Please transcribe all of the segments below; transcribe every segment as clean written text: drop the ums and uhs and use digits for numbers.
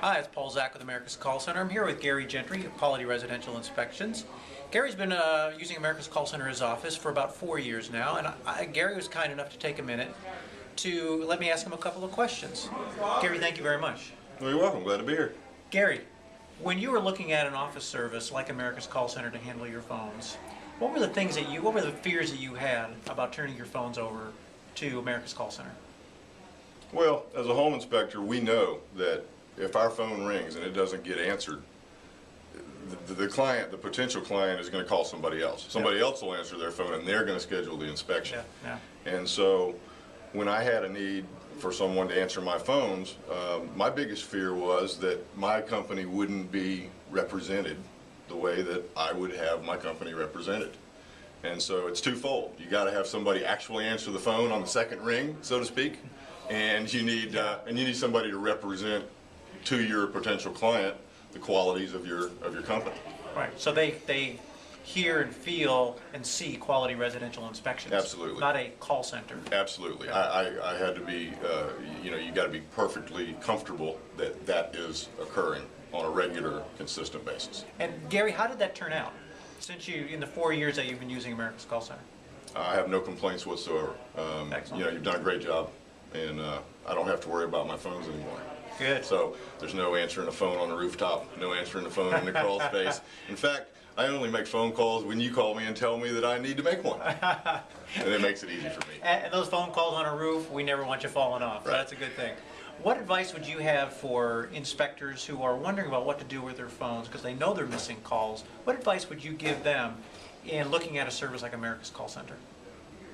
Hi, it's Paul Zach with America's Call Center. I'm here with Gary Gentry of Quality Residential Inspections. Gary's been using America's Call Center as office for about 4 years now, and Gary was kind enough to take a minute to let me ask him a couple of questions. Gary, thank you very much. Well, you're welcome. Glad to be here. Gary, when you were looking at an office service like America's Call Center to handle your phones, what were the fears that you had about turning your phones over to America's Call Center? Well, as a home inspector, we know that if our phone rings and it doesn't get answered, the potential client is going to call somebody else. Somebody else will answer their phone and they're going to schedule the inspection. And so when I had a need for someone to answer my phones, my biggest fear was that my company wouldn't be represented the way that I would have my company represented. And so it's twofold. You got to have somebody actually answer the phone on the second ring, so to speak, and you need somebody to represent to your potential client the qualities of your company. Right. So they hear and feel and see quality residential inspections. Absolutely. Not a call center. Absolutely. Yeah. I had to be, you got to be perfectly comfortable that that is occurring on a regular, consistent basis. And Gary, how did that turn out? In the 4 years that you've been using America's Call Center? I have no complaints whatsoever. Excellent. You've done a great job, and I don't have to worry about my phones anymore. Good. So there's no answering the phone on the rooftop, no answering the phone in the crawl space. In fact, I only make phone calls when you call me and tell me that I need to make one. And it makes it easy for me. And those phone calls on a roof, we never want you falling off. So Right. that's a good thing. What advice would you have for inspectors who are wondering about what to do with their phones because they know they're missing calls? What advice would you give them in looking at a service like America's Call Center?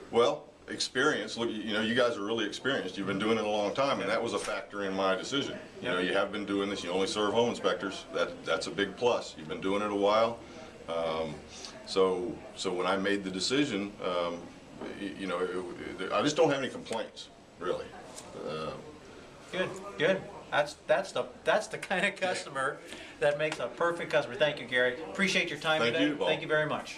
Well, experience. Look, you guys are really experienced. You've been doing it a long time, and that was a factor in my decision. You have been doing this. You only serve home inspectors. That's a big plus. You've been doing it a while. So when I made the decision, I just don't have any complaints, really. Good. That's the kind of customer that makes a perfect customer. Thank you, Gary. Appreciate your time Thank today. you, Paul. Thank you very much.